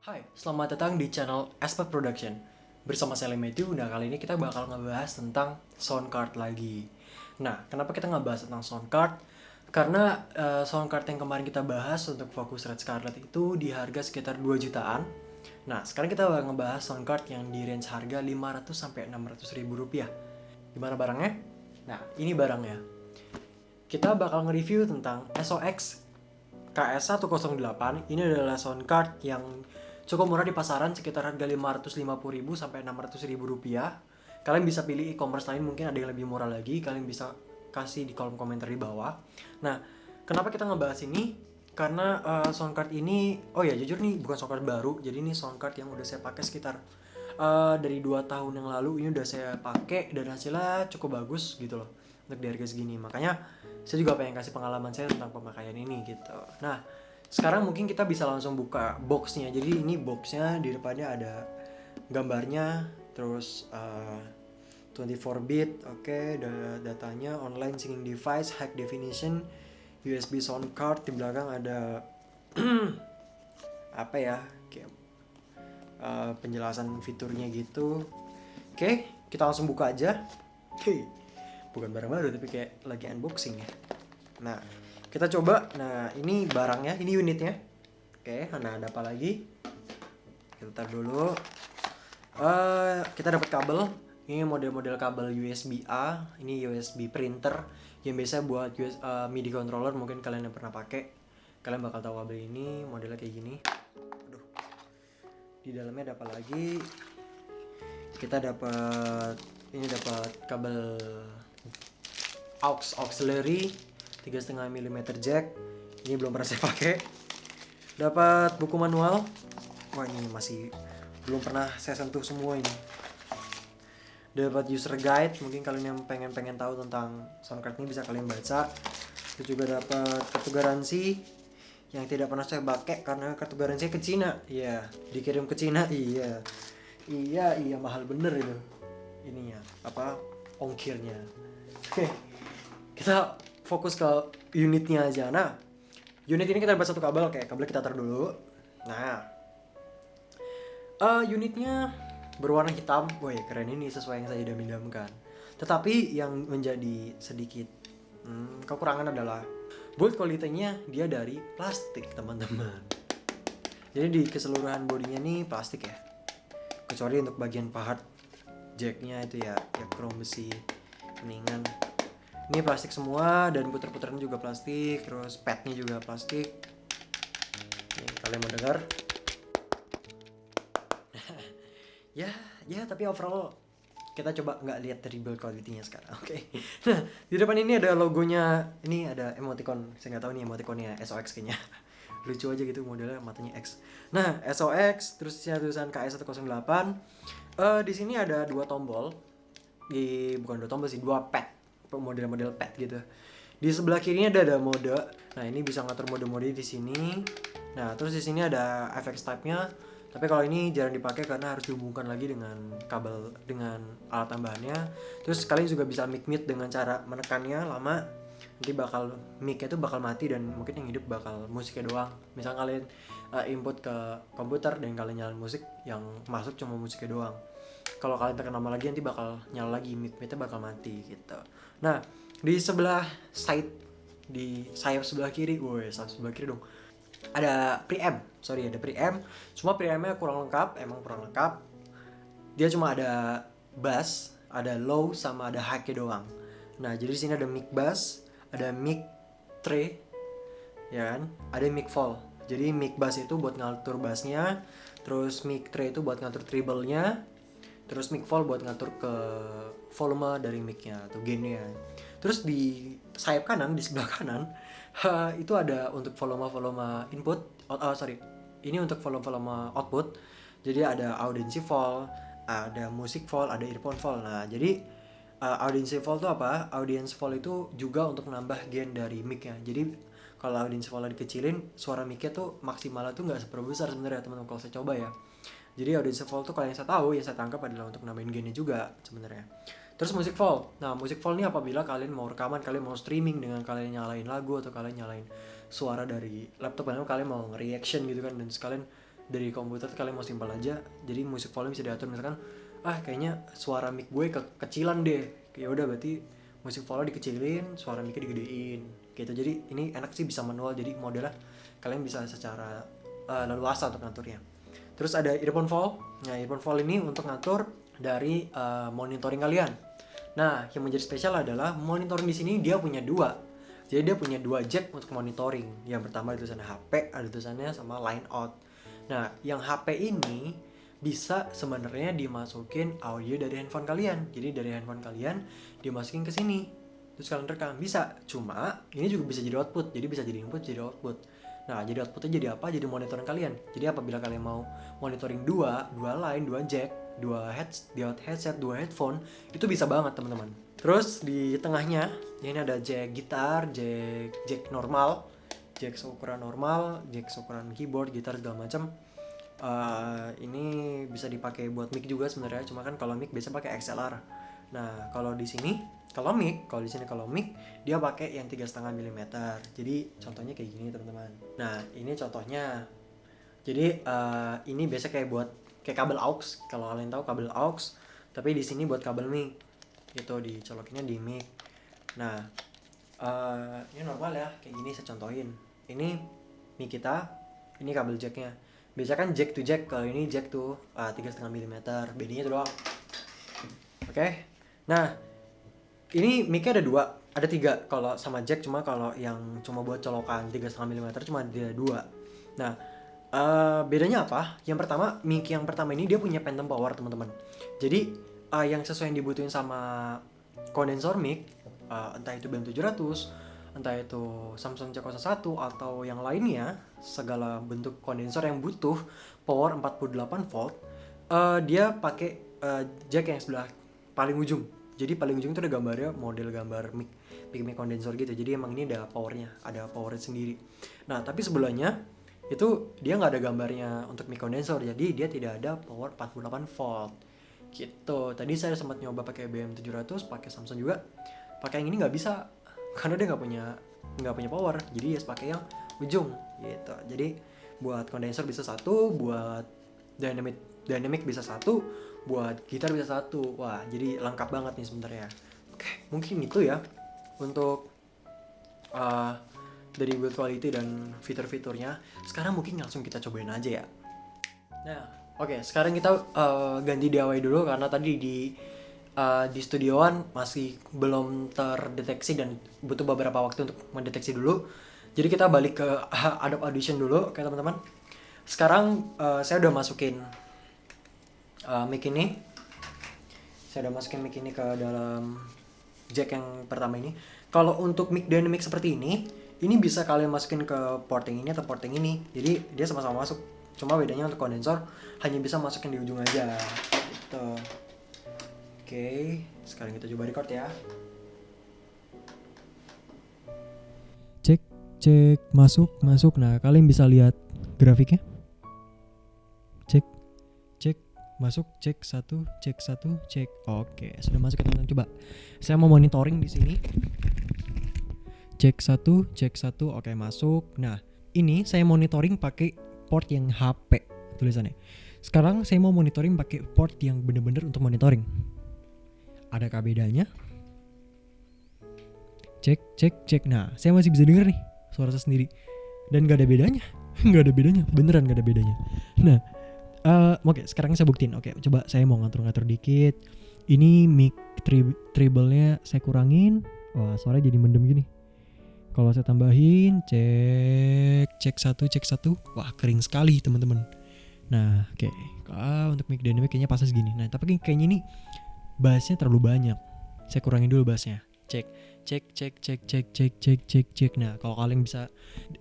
Hai, selamat datang di channel Aspect Production. Bersama saya Matthew. Nah, kali ini kita bakal ngebahas tentang sound card lagi. Nah, kenapa kita ngebahas tentang sound card? Karena sound card yang kemarin kita bahas untuk Focusrite Scarlett itu di harga sekitar 2 jutaan. Nah, sekarang kita bakal ngebahas sound card yang di range harga 500 sampai 600 ribu rupiah. Gimana barangnya? Nah, ini barangnya. Kita bakal nge-review tentang SOX KS108. Ini adalah sound card yang cukup murah di pasaran, sekitar harga 550.000 sampai 600.000 rupiah. Kalian bisa pilih e-commerce lain, mungkin ada yang lebih murah lagi. Kalian bisa kasih di kolom komentar di bawah. Nah, kenapa kita ngebahas ini? Karena sound card ini, oh ya jujur nih bukan sound card baru. Jadi ini sound card yang udah saya pakai sekitar dari 2 tahun yang lalu. Ini udah saya pakai dan hasilnya cukup bagus gitu loh untuk di harga segini. Makanya saya juga pengen kasih pengalaman saya tentang pemakaian ini gitu. Nah, sekarang mungkin kita bisa langsung buka boxnya. Jadi ini boxnya di depannya ada gambarnya, terus 24 bit, oke, datanya online singing device, high definition, USB sound card. Di belakang ada apa ya, kayak penjelasan fiturnya gitu. Oke, kita langsung buka aja. Oke, bukan barang baru tapi kayak lagi unboxing ya. Nah, kita coba. Nah, ini barangnya, ini unitnya. Oke, nah ada apa lagi? Kita taruh dulu. Kita dapat kabel. Ini model-model kabel USB A. Ini USB printer yang biasa buat MIDI controller. Mungkin kalian yang pernah pakai, kalian bakal tahu kabel ini. Modelnya kayak gini. Aduh. Di dalamnya ada apa lagi? Kita dapat kabel aux auxiliary 3,5 mm jack. Ini belum pernah saya pakai. Dapat buku manual. Wah, ini masih belum pernah saya sentuh semua ini. Dapat user guide. Mungkin kalian yang pengen tahu tentang sound card ini bisa kalian baca. Terus juga dapat kartu garansi yang tidak pernah saya pakai karena kartu garansi ke Cina. Iya, dikirim ke Cina. Iya, mahal bener itu. Ininya apa? Ongkirnya. Oke, kita fokus ke unitnya aja. Nah, unit ini kita dapat satu kabel. Oke, kabel kita taruh dulu. Nah, unitnya berwarna hitam. Woi, keren, ini sesuai yang saya idam-idamkan. Tetapi yang menjadi sedikit kekurangan adalah build quality-nya dia dari plastik, teman-teman. Jadi di keseluruhan bodinya nih plastik ya. Kecuali untuk bagian pahat jacknya itu ya krom besi kuningan. Ini plastik semua dan puter-puteran juga plastik, terus padnya juga plastik. Nih, kalian mau dengar? ya, tapi overall kita coba nggak lihat dari build quality-nya sekarang, oke? Nah, di depan ini ada logonya, ini ada emoticon. Saya nggak tahu nih emoticonnya SOX kayaknya. Lucu aja gitu modelnya, matanya X. Nah, SOX, terus tulisan KS108. Di sini ada 2 tombol. Bukan 2 tombol sih, 2 pad. Model-model pad gitu. Di sebelah kirinya ada mode. Nah, ini bisa ngatur mode-mode di sini. Nah, terus di sini ada FX type-nya. Tapi kalau ini jarang dipakai karena harus dihubungkan lagi dengan kabel, dengan alat tambahannya. Terus kalian juga bisa mic dengan cara menekannya lama. Nanti mic-nya itu bakal mati dan mungkin yang hidup bakal musiknya doang. Misal kalian input ke komputer dan kalian nyalain musik, yang masuk cuma musiknya doang. Kalau kalian tekan lama lagi nanti bakal nyala lagi, mic-nya bakal mati gitu. Nah, di sebelah side, di sayap sebelah kiri, sayap sebelah kiri dong, ada preamp. Ada preamp. Cuma preampnya kurang lengkap, emang kurang lengkap. Dia cuma ada bass, ada low sama ada high doang. Nah, jadi di sini ada mic bass, ada mic tray, ya kan? Ada mic fall. Jadi mic bass itu buat ngatur bassnya, terus mic tray itu buat ngatur treble-nya, terus mic fall buat ngatur ke volume dari mic-nya atau gain-nya. Terus di sayap kanan, di sebelah kanan, itu ada untuk volume input. Ini untuk volume output. Jadi ada audience fall, ada music fall, ada earphone fall. Nah, jadi audience fall itu apa? Audience fall itu juga untuk nambah gain dari mic-nya. Jadi kalau audience fall dikecilin, suara mic-nya tuh maksimalnya tuh nggak seberapa besar sebenarnya, teman-teman, kalau saya coba ya. Jadi audience fall tuh kalau yang saya tahu, yang saya tangkap adalah untuk nambahin gainnya juga sebenarnya. Terus music fall. Nah, music fall ini apabila kalian mau rekaman, kalian mau streaming dengan kalian nyalain lagu atau kalian nyalain suara dari laptop, kalian mau reaction gitu kan, dan sekalian dari komputer kalian mau simpel aja. Jadi music volume bisa diatur, misalkan kayaknya suara mic gue kekecilan deh, ya udah berarti music volume dikecilin, suara micnya digedein gitu. Jadi ini enak sih, bisa manual, jadi modelnya kalian bisa secara leluasa untuk ngaturnya. Terus ada earphone fall. Nah, earphone fall ini untuk ngatur dari monitoring kalian. Nah, yang menjadi spesial adalah monitoring di sini dia punya dua. Jadi dia punya dua jack untuk monitoring. Yang pertama ada tulisannya HP, ada tulisannya sama line out. Nah, yang HP ini bisa sebenarnya dimasukin audio dari handphone kalian. Jadi dari handphone kalian dimasukin ke sini, terus kalian rekam, bisa. Cuma ini juga bisa jadi output, jadi bisa jadi input, jadi output. Nah, jadi outputnya jadi apa? Jadi monitoring kalian. Jadi apabila kalian mau monitoring dua line, dua jack, dua headset, dua headphone, itu bisa banget teman-teman. Terus di tengahnya ini ada jack gitar, jack normal, jack seukuran normal, jack seukuran keyboard, gitar segala macam. Ini bisa dipakai buat mic juga sebenarnya, cuma kan kalau mic biasa pakai XLR. Nah, kalau di sini kalau mic dia pakai yang 3,5 mm. Jadi contohnya kayak gini teman-teman. Nah, ini contohnya. Jadi ini biasa kayak buat kayak kabel aux, kalau kalian tahu kabel aux, tapi di sini buat kabel mic. Gitu, dicolokinnya di mic. Nah, ini normal ya, kayak gini saya contohin. Ini mic kita, ini kabel jacknya. Biasa kan jack to jack, kalau ini jack to 3,5 mm. Bedanya itu doang. Oke. Nah, ini mic-nya ada tiga kalau sama jack, cuma kalau yang cuma buat colokan 3,5 mm cuma ada dua. Nah, bedanya apa? Yang pertama, mic yang pertama ini dia punya phantom power teman-teman. Jadi yang sesuai yang dibutuhin sama kondensor mic, entah itu BM700, entah itu Samsung C01 atau yang lainnya, segala bentuk kondensor yang butuh power 48 volt, dia pakai jack yang sebelah paling ujung. Jadi paling ujung itu ada gambarnya, model gambar mic kondensor gitu. Jadi emang ini ada powernya sendiri. Nah, tapi sebelahnya itu dia nggak ada gambarnya untuk mic kondensor, jadi dia tidak ada power 48 volt gitu. Tadi saya sempat nyoba pakai BM700, pakai Samsung juga, pakai yang ini nggak bisa karena dia nggak punya power. Jadi ya pakai yang ujung gitu. Jadi buat kondensor bisa satu, buat dynamic bisa satu, buat gitar bisa satu. Wah, jadi lengkap banget nih sebenarnya. Oke, mungkin itu ya untuk dari build quality dan fitur-fiturnya. Sekarang mungkin langsung kita cobain aja ya. Nah, oke, sekarang kita ganti DIY dulu karena tadi di studioan masih belum terdeteksi dan butuh beberapa waktu untuk mendeteksi dulu. Jadi kita balik ke Adobe Audition dulu, oke teman-teman. Sekarang saya udah masukin mic ini. Saya udah masukin mic ini ke dalam jack yang pertama ini. Kalau untuk mic dynamic seperti ini bisa kalian masukin ke port yang ini atau port yang ini. Jadi dia sama-sama masuk. Cuma bedanya untuk kondensor hanya bisa masukin di ujung aja. Gitu. Oke, sekarang kita coba record ya. Cek, masuk. Nah, kalian bisa lihat grafiknya. Cek, masuk, cek satu. Oke, sudah masuk ya teman-teman. Coba, saya mau monitoring di sini. Cek satu, oke masuk. Nah, ini saya monitoring pakai port yang HP tulisannya. Sekarang saya mau monitoring pakai port yang bener-bener untuk monitoring. Adakah bedanya? Cek. Nah, saya masih bisa denger nih suara saya sendiri. Dan gak ada bedanya. Beneran gak ada bedanya. Nah, oke, sekarang saya buktiin. Oke, coba saya mau ngatur-ngatur dikit. Ini mic treble-nya saya kurangin. Wah, suaranya jadi mendem gini. Kalau saya tambahin, cek satu. Wah, kering sekali teman-teman. Nah, oke. Untuk mic dynamic kayaknya pas segini. Nah, tapi kayaknya ini bassnya terlalu banyak. Saya kurangin dulu bassnya. Cek. Nah, kalau kalian bisa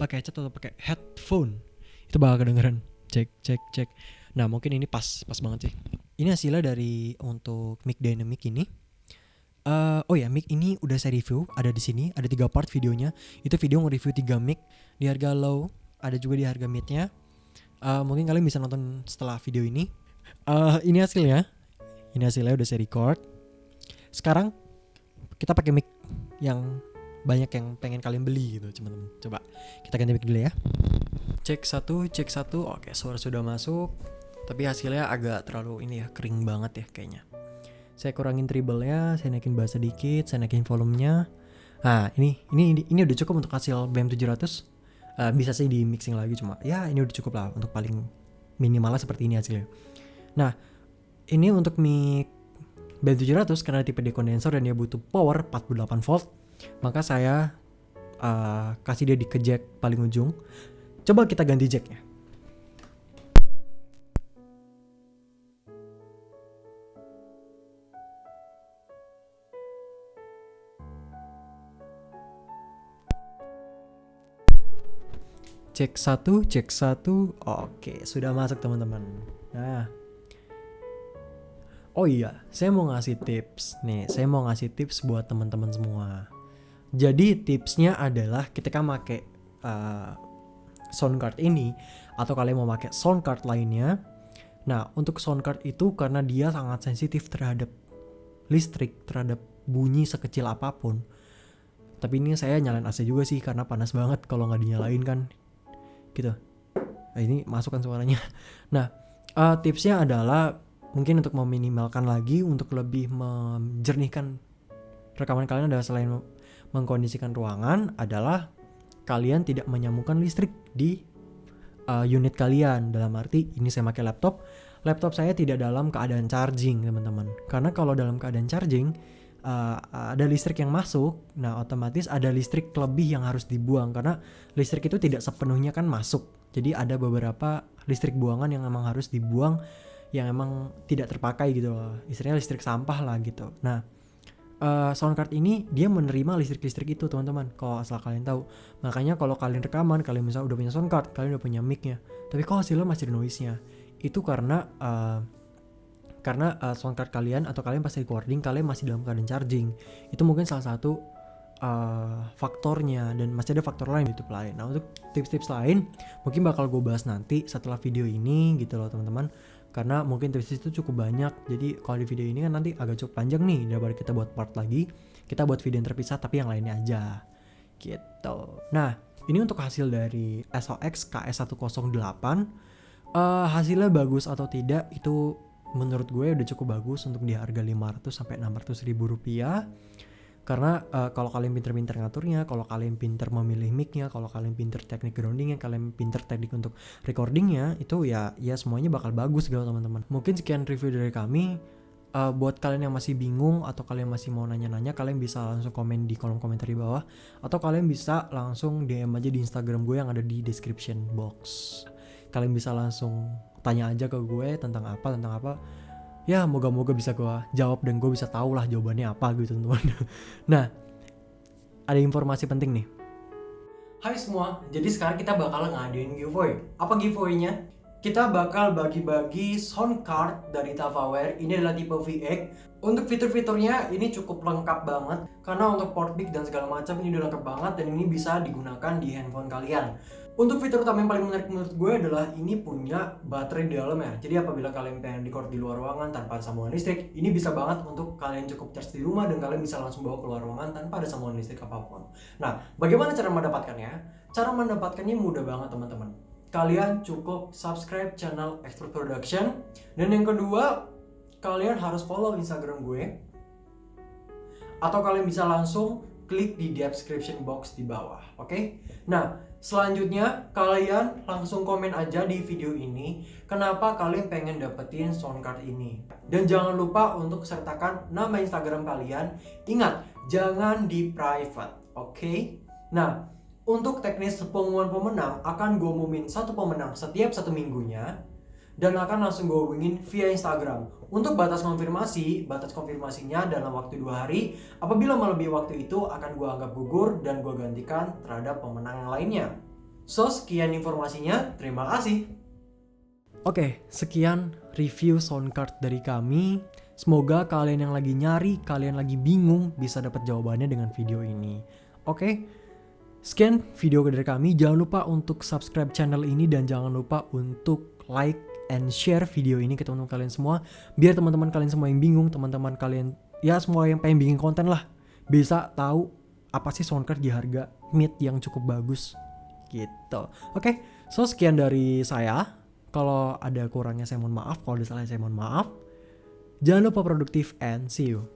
pakai headset atau pakai headphone, itu bakal kedengeran. Cek. Nah, mungkin ini pas banget sih. Ini hasilnya dari untuk mic dynamic ini. Mic ini udah saya review, ada di sini, ada 3 part videonya. Itu video nge-review 3 mic di harga low, ada juga di harga mid-nya. Mungkin kalian bisa nonton setelah video ini. Ini hasilnya udah saya record. Sekarang kita pakai mic yang banyak yang pengen kalian beli gitu teman-teman. Coba kita ganti mic dulu ya. Cek satu. Oke, suara sudah masuk. Tapi hasilnya agak terlalu ini ya, kering banget ya kayaknya. Saya kurangin treble-nya, saya naikin bass sedikit, saya naikin volumenya. Nah, ini udah cukup untuk hasil BM700. Bisa sih di mixing lagi, cuma ya ini udah cukup lah untuk paling minimalnya seperti ini hasilnya. Nah, ini untuk mic BM700 karena tipe dekondensor dan dia butuh power 48 volt, maka saya kasih dia di ke jack paling ujung. Coba kita ganti jacknya. Cek satu. Oke, sudah masuk teman-teman. Nah, oh iya, saya mau ngasih tips nih. Saya mau ngasih tips buat teman-teman semua. Jadi tipsnya adalah ketika pakai sound card ini atau kalian mau pakai sound card lainnya. Nah, untuk sound card itu karena dia sangat sensitif terhadap listrik, terhadap bunyi sekecil apapun. Tapi ini saya nyalain AC juga sih karena panas banget kalau nggak dinyalain kan. Gitu. Nah, ini masukkan suaranya. Nah, tipsnya adalah mungkin untuk meminimalkan lagi, untuk lebih menjernihkan rekaman kalian adalah selain mengkondisikan ruangan adalah kalian tidak menyambungkan listrik di unit kalian. Dalam arti ini saya pakai laptop saya tidak dalam keadaan charging teman-teman, karena kalau dalam keadaan charging ada listrik yang masuk, nah otomatis ada listrik lebih yang harus dibuang karena listrik itu tidak sepenuhnya kan masuk, jadi ada beberapa listrik buangan yang memang harus dibuang yang emang tidak terpakai gitu loh, istilahnya listrik sampah lah gitu. Nah, sound card ini dia menerima listrik itu teman-teman, kalau asal kalian tahu. Makanya kalau kalian rekaman, kalian misalnya udah punya sound card, kalian udah punya mic-nya, tapi kok hasilnya masih ada noise-nya, itu karena sound card kalian atau kalian pas recording kalian masih dalam keadaan charging. Itu mungkin salah satu faktornya, dan masih ada faktor lain di YouTube lain. Nah, untuk tips-tips lain mungkin bakal gue bahas nanti setelah video ini gitu loh teman-teman, karena mungkin tips itu cukup banyak. Jadi kalau di video ini kan nanti agak cukup panjang nih, daripada kita buat part lagi, kita buat video yang terpisah tapi yang lainnya aja gitu. Nah, ini untuk hasil dari SOX KS108. Hasilnya bagus atau tidak itu menurut gue udah cukup bagus untuk di harga 500 sampai 600 ribu rupiah. Karena kalau kalian pinter-pinter ngaturnya, kalau kalian pinter memilih mic-nya, kalau kalian pinter teknik groundingnya, kalian pinter teknik untuk recordingnya, itu ya semuanya bakal bagus gitu teman-teman. Mungkin sekian review dari kami. Buat kalian yang masih bingung atau kalian masih mau nanya-nanya, kalian bisa langsung komen di kolom komentar di bawah, atau kalian bisa langsung DM aja di Instagram gue yang ada di description box. Kalian bisa langsung tanya aja ke gue tentang apa. Ya moga-moga bisa gue jawab dan gue bisa tahu lah jawabannya apa gitu teman-teman. Nah, ada informasi penting nih. Hai semua, jadi sekarang kita bakal ngadain giveaway. Apa giveaway-nya? Kita bakal bagi-bagi sound card dari Tavaware. Ini adalah tipe VX. Untuk fitur-fiturnya ini cukup lengkap banget, karena untuk port mic dan segala macam ini udah lengkap banget, dan ini bisa digunakan di handphone kalian. Untuk fitur utama yang paling menarik menurut gue adalah ini punya baterai di dalam ya. Jadi apabila kalian pengen record di luar ruangan tanpa sambungan listrik, ini bisa banget untuk kalian cukup charge di rumah dan kalian bisa langsung bawa keluar ruangan tanpa ada sambungan listrik apapun. Nah, bagaimana cara mendapatkannya? Cara mendapatkannya mudah banget teman-teman. Kalian cukup subscribe channel Expert Production, dan yang kedua kalian harus follow Instagram gue, atau kalian bisa langsung klik di description box di bawah. Oke? Nah, selanjutnya kalian langsung komen aja di video ini kenapa kalian pengen dapetin sound card ini, dan jangan lupa untuk sertakan nama Instagram kalian. Ingat, jangan di private. Oke? Nah, untuk teknis pengumuman pemenang, akan gue umumin satu pemenang setiap 1 minggunya, dan akan langsung gue hubungin via Instagram. Untuk batas konfirmasinya dalam waktu 2 hari. Apabila melebihi waktu itu akan gue anggap gugur dan gue gantikan terhadap pemenang yang lainnya. So, sekian informasinya, terima kasih. Oke, sekian review sound card dari kami. Semoga kalian yang lagi nyari, kalian lagi bingung, bisa dapat jawabannya dengan video ini. Oke? Sekian video dari kami. Jangan lupa untuk subscribe channel ini, dan jangan lupa untuk like and share video ini ke teman-teman kalian semua, biar teman-teman kalian semua yang bingung, teman-teman kalian ya semua yang pengen bikin konten lah, bisa tahu apa sih sound card di harga mid yang cukup bagus gitu. Oke, So sekian dari saya. Kalau ada kurangnya saya mohon maaf, kalau ada salahnya saya mohon maaf. Jangan lupa produktif and see you.